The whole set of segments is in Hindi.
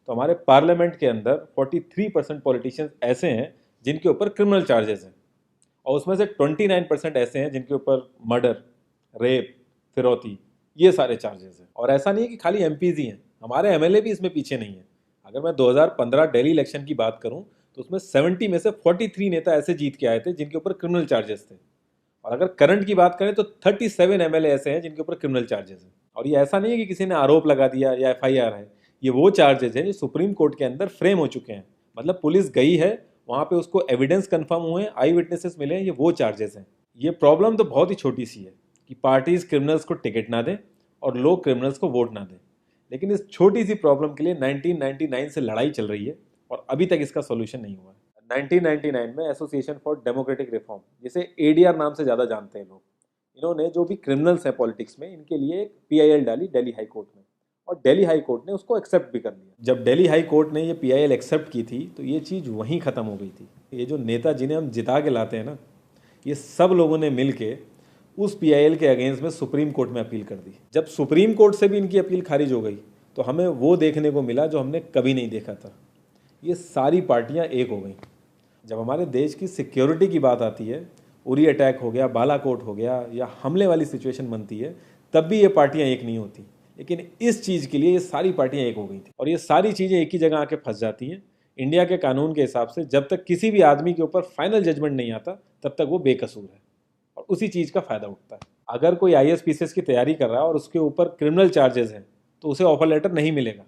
तो हमारे पार्लियामेंट के अंदर 43% पॉलिटिशियंस ऐसे हैं जिनके ऊपर क्रिमिनल चार्जेस हैं, और उसमें से 29% ऐसे हैं जिनके ऊपर मर्डर, रेप, फिरौती, ये सारे चार्जेस हैं। और ऐसा नहीं है कि खाली एमपीज ही हैं, हमारे एमएलए भी इसमें पीछे नहीं है। अगर मैं 2015 दिल्ली इलेक्शन की बात करूं तो उसमें 70 में से 43 नेता ऐसे जीत के आए थे जिनके ऊपर क्रिमिनल चार्जेस थे। और अगर करंट की बात करें तो 37 एमएलए ऐसे हैं जिनके ऊपर क्रिमिनल चार्जेस हैं। और ये ऐसा नहीं है कि किसी ने आरोप लगा दिया या एफआईआर है, ये वो चार्जेस हैं जो सुप्रीम कोर्ट के अंदर फ्रेम हो चुके हैं। मतलब पुलिस गई है वहां पे, उसको एविडेंस कंफर्म हुए हैं, आई विटनेसेस मिले हैं, ये वो चार्जेस हैं। ये प्रॉब्लम तो बहुत ही छोटी सी है कि पार्टीज क्रिमिनल्स को टिकट ना दें और लोग क्रिमिनल्स को वोट ना दें, लेकिन इस छोटी सी प्रॉब्लम के लिए 1999 से लड़ाई चल रही है और अभी तक इसका सोल्यूशन नहीं हुआ है। 1999 में एसोसिएशन फॉर डेमोक्रेटिक रिफॉर्म, जिसे एडीआर नाम से ज़्यादा जानते हैं लोग, इन्होंने जो भी क्रिमिनल्स हैं पॉलिटिक्स में, इनके लिए एक पीआईएल डाली दिल्ली हाई कोर्ट में, और दिल्ली हाई कोर्ट ने उसको एक्सेप्ट भी कर लिया। जब दिल्ली हाई कोर्ट ने ये पीआईएल एक्सेप्ट की थी तो ये चीज़ वहीं ख़त्म हो गई थी। ये जो नेता जिन्हें हम जिता के लाते हैं ना, ये सब लोगों ने मिल के उस पीआईएल के अगेंस्ट में सुप्रीम कोर्ट में अपील कर दी। जब सुप्रीम कोर्ट से भी इनकी अपील खारिज हो गई तो हमें वो देखने को मिला जो हमने कभी नहीं देखा था, ये सारी पार्टियां एक हो गई। जब हमारे देश की सिक्योरिटी की बात आती है, उरी अटैक हो गया, बालाकोट हो गया, या हमले वाली सिचुएशन बनती है, तब भी ये पार्टियां एक नहीं होती। लेकिन इस चीज़ के लिए ये सारी पार्टियां एक हो गई थी, और ये सारी चीज़ें एक ही जगह आके फंस जाती हैं। इंडिया के कानून के हिसाब से जब तक किसी भी आदमी के ऊपर फाइनल जजमेंट नहीं आता तब तक वो बेकसूर है, और उसी चीज़ का फ़ायदा उठता है। अगर कोई आईएएस पीसीएस की तैयारी कर रहा है और उसके ऊपर क्रिमिनल चार्जेस हैं तो उसे ऑफर लेटर नहीं मिलेगा।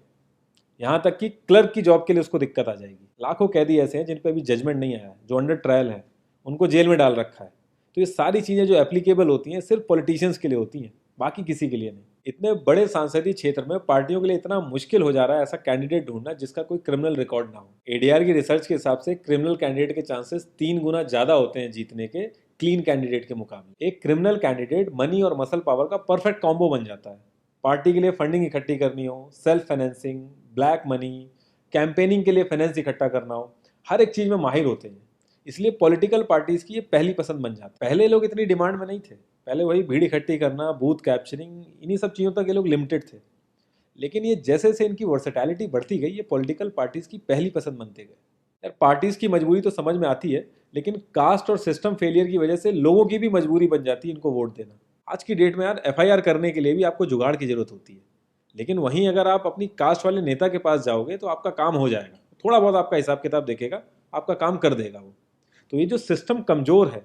यहाँ तक कि क्लर्क की जॉब के लिए उसको दिक्कत आ जाएगी। लाखों कैदी ऐसे हैं जिन पर अभी जजमेंट नहीं आया है, जो अंडर ट्रायल है, उनको जेल में डाल रखा है। तो ये सारी चीज़ें जो एप्लीकेबल होती हैं सिर्फ पॉलिटिशियंस के लिए होती हैं, बाकी किसी के लिए नहीं। इतने बड़े सांसदीय क्षेत्र में पार्टियों के लिए इतना मुश्किल हो जा रहा है ऐसा कैंडिडेट ढूंढना जिसका कोई क्रिमिनल रिकॉर्ड ना हो। एडीआर की रिसर्च के हिसाब से क्रिमिनल कैंडिडेट के चांसेस 3 गुना ज़्यादा होते हैं जीतने के क्लीन कैंडिडेट के मुकाबले। एक क्रिमिनल कैंडिडेट मनी और मसल पावर का परफेक्ट कॉम्बो बन जाता है। पार्टी के लिए फंडिंग इकट्ठी करनी हो, self financing, black money, campaigning के लिए फाइनेंस इकट्ठा करना हो, हर एक चीज़ में माहिर होते हैं। इसलिए पॉलिटिकल पार्टीज की ये पहली पसंद बन जाती है। पहले लोग इतनी डिमांड में नहीं थे, पहले वही भीड़ इकट्ठी करना, बूथ कैप्चरिंग, इन्हीं सब चीज़ों तक ये लोग लिमिटेड थे। लेकिन ये जैसे से इनकी वर्सेटैलिटी बढ़ती गई, ये पॉलिटिकल पार्टीज की पहली पसंद बनते गए। यार पार्टीज की मजबूरी तो समझ में आती है, लेकिन कास्ट और सिस्टम फेलियर की वजह से लोगों की भी मजबूरी बन जाती है इनको वोट देना। आज की डेट में यार एफआईआर करने के लिए भी आपको जुगाड़ की जरूरत होती है, लेकिन वहीं अगर आप अपनी कास्ट वाले नेता के पास जाओगे तो आपका काम हो जाएगा, थोड़ा बहुत आपका हिसाब किताब देखेगा, आपका काम कर देगा वो। तो ये जो सिस्टम कमजोर है,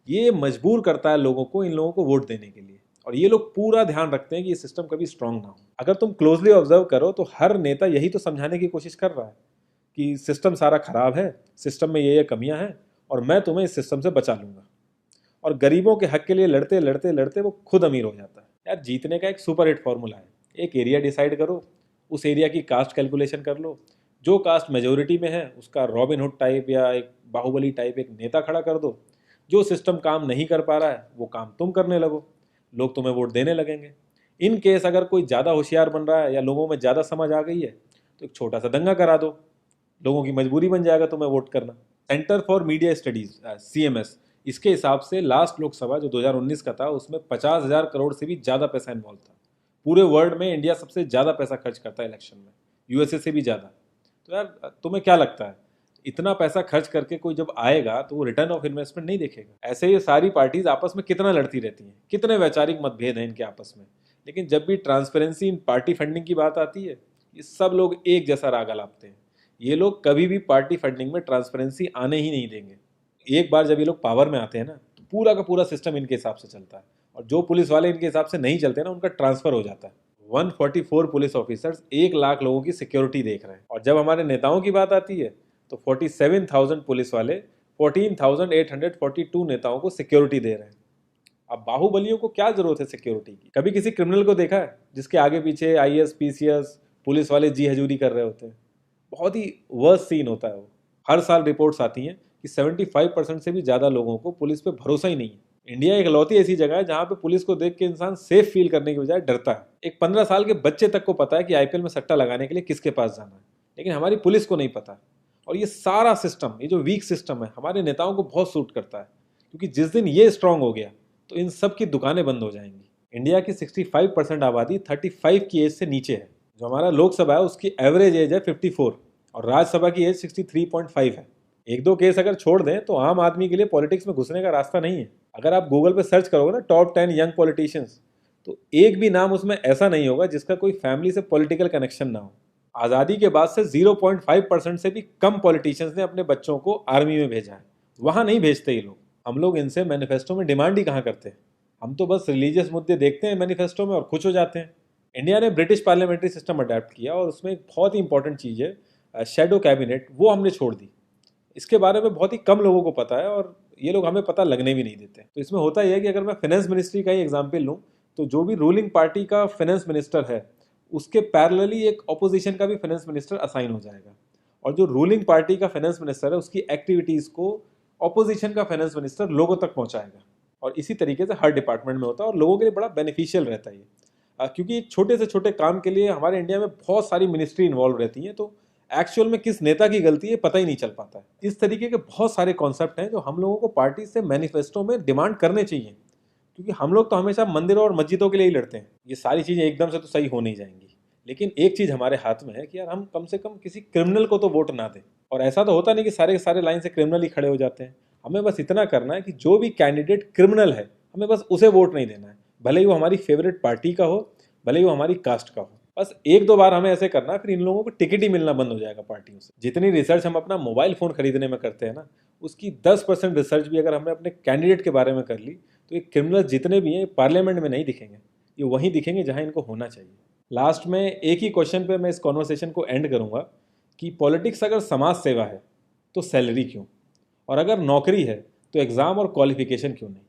ये मजबूर करता है लोगों को इन लोगों को वोट देने के लिए, और ये लोग पूरा ध्यान रखते हैं कि ये सिस्टम कभी स्ट्रांग ना हो। अगर तुम क्लोजली ऑब्जर्व करो तो हर नेता यही तो समझाने की कोशिश कर रहा है कि सिस्टम सारा खराब है, सिस्टम में ये कमियां हैं, और मैं तुम्हें इस सिस्टम से बचा लूंगा। और गरीबों के हक के लिए लड़ते लड़ते लड़ते वो खुद अमीर हो जाता है। यार जीतने का एक सुपर हिट फॉर्मूला है, एक एरिया डिसाइड करो, उस एरिया की कास्ट कैलकुलेशन कर लो, जो कास्ट मेजोरिटी में है उसका रॉबिन हुड टाइप या एक बाहुबली टाइप एक नेता खड़ा कर दो। जो सिस्टम काम नहीं कर पा रहा है वो काम तुम करने लगो, लोग तुम्हें वोट देने लगेंगे। इन केस अगर कोई ज़्यादा होशियार बन रहा है या लोगों में ज़्यादा समझ आ गई है तो एक छोटा सा दंगा करा दो, लोगों की मजबूरी बन जाएगा तुम्हें वोट करना। Centre for media studies CMS, इसके हिसाब से लास्ट लोकसभा जो 2019 का था उसमें 50,000 करोड़ से भी ज़्यादा पैसा इन्वॉल्व था। पूरे वर्ल्ड में इंडिया सबसे ज़्यादा पैसा खर्च करता है इलेक्शन में, यूएसए से भी ज़्यादा। तो यार तुम्हें क्या लगता है, इतना पैसा खर्च करके कोई जब आएगा तो वो रिटर्न ऑफ इन्वेस्टमेंट नहीं देखेगा? ऐसे ये सारी पार्टीज आपस में कितना लड़ती रहती हैं, कितने वैचारिक मतभेद हैं इनके आपस में, लेकिन जब भी ट्रांसपेरेंसी इन पार्टी फंडिंग की बात आती है ये सब लोग एक जैसा राग अलापते हैं। ये लोग कभी भी पार्टी फंडिंग में ट्रांसपेरेंसी आने ही नहीं देंगे। एक बार जब ये लोग पावर में आते हैं ना तो पूरा का पूरा सिस्टम इनके हिसाब से चलता है, और जो पुलिस वाले इनके हिसाब से नहीं चलते ना उनका ट्रांसफर हो जाता है। 144 पुलिस ऑफिसर्स 1 लाख लोगों की सिक्योरिटी देख रहे हैं, और जब हमारे नेताओं की बात आती है तो 47,000 पुलिस वाले 14,842 नेताओं को सिक्योरिटी दे रहे हैं। अब बाहुबलियों को क्या जरूरत है सिक्योरिटी की? कभी किसी क्रिमिनल को देखा है जिसके आगे पीछे आईएएस पीसीएस पुलिस वाले जी हजूरी कर रहे होते हैं? बहुत ही वर्स्ट सीन होता है वो। हर साल रिपोर्ट्स आती हैं कि 75% से भी ज़्यादा लोगों को पुलिस पे भरोसा ही नहीं है। इंडिया एक इकलौती ऐसी जगह है जहाँ पे पुलिस को देख के इंसान सेफ फील करने की बजाय डरता है। एक 15 साल के बच्चे तक को पता है कि आईपीएल में सट्टा लगाने के लिए किसके पास जाना है, लेकिन हमारी पुलिस को नहीं पता। और ये सारा सिस्टम, ये जो वीक सिस्टम है, हमारे नेताओं को बहुत सूट करता है, क्योंकि जिस दिन ये स्ट्रांग हो गया तो इन सब की दुकानें बंद हो जाएंगी। इंडिया की 65% आबादी 35 की एज से नीचे है, जो हमारा लोकसभा है उसकी एवरेज एज है 54 और राज्यसभा की एज 63.5 है। एक दो केस अगर छोड़ दें तो आम आदमी के लिए पॉलिटिक्स में घुसने का रास्ता नहीं है। अगर आप गूगल पे सर्च करोगे ना टॉप 10 यंग पॉलिटिशियंस, तो एक भी नाम उसमें ऐसा नहीं होगा जिसका कोई फैमिली से पॉलिटिकल कनेक्शन ना हो। आज़ादी के बाद से 0.5% से भी कम पॉलिटिशियंस ने अपने बच्चों को आर्मी में भेजा है। वहाँ नहीं भेजते ये लोग। हम लोग इनसे मैनिफेस्टो में डिमांड ही कहाँ करते हैं। हम तो बस रिलीजियस मुद्दे देखते हैं मैनिफेस्टो में और खुश हो जाते हैं। इंडिया ने ब्रिटिश पार्लियामेंट्री सिस्टम अडेप्ट किया और उसमें एक बहुत ही इंपॉर्टेंट चीज़ है शेडो कैबिनेट, वो हमने छोड़ दी। इसके बारे में बहुत ही कम लोगों को पता है और ये लोग हमें पता लगने भी नहीं देते। तो इसमें होता यह है कि अगर मैं फाइनेंस मिनिस्ट्री का ही एग्जाम्पल लूँ तो जो भी रूलिंग पार्टी का फाइनेंस मिनिस्टर है उसके पैरेलली एक ऑपोजिशन का भी फाइनेंस मिनिस्टर असाइन हो जाएगा और जो रूलिंग पार्टी का फाइनेंस मिनिस्टर है उसकी एक्टिविटीज़ को ऑपोजिशन का फाइनेंस मिनिस्टर लोगों तक पहुंचाएगा। और इसी तरीके से हर डिपार्टमेंट में होता है और लोगों के लिए बड़ा बेनिफिशियल रहता है ये। क्योंकि एक छोटे से छोटे काम के लिए हमारे इंडिया में बहुत सारी मिनिस्ट्री इन्वॉल्व रहती हैं, तो एक्चुअल में किस नेता की गलती है पता ही नहीं चल पाता है। इस तरीके के बहुत सारे कॉन्सेप्ट हैं जो हम लोगों को पार्टी से मैनिफेस्टो में डिमांड करने चाहिए, क्योंकि हम लोग तो हमेशा मंदिरों और मस्जिदों के लिए ही लड़ते हैं। ये सारी चीज़ें एकदम से तो सही हो नहीं जाएंगी, लेकिन एक चीज़ हमारे हाथ में है कि यार हम कम से कम किसी क्रिमिनल को तो वोट ना दें। और ऐसा तो होता नहीं कि सारे के सारे लाइन से क्रिमिनल ही खड़े हो जाते हैं। हमें बस इतना करना है कि जो भी कैंडिडेट क्रिमिनल है हमें बस उसे वोट नहीं देना है, भले ही वो हमारी फेवरेट पार्टी का हो, भले ही वो हमारी कास्ट का हो। बस एक दो बार हमें ऐसे करना है, फिर इन लोगों को टिकट ही मिलना बंद हो जाएगा पार्टियों से। जितनी रिसर्च हम अपना मोबाइल फ़ोन खरीदने में करते हैं ना, उसकी 10% रिसर्च भी अगर हमने अपने कैंडिडेट के बारे में कर ली तो ये क्रिमिनल जितने भी हैं पार्लियामेंट में नहीं दिखेंगे, ये वहीं दिखेंगे जहां इनको होना चाहिए। लास्ट में एक ही क्वेश्चन पे मैं इस कॉन्वर्सेशन को एंड करूंगा कि पॉलिटिक्स अगर समाज सेवा है तो सैलरी क्यों, और अगर नौकरी है तो एग्ज़ाम और क्वालिफिकेशन क्यों नहीं।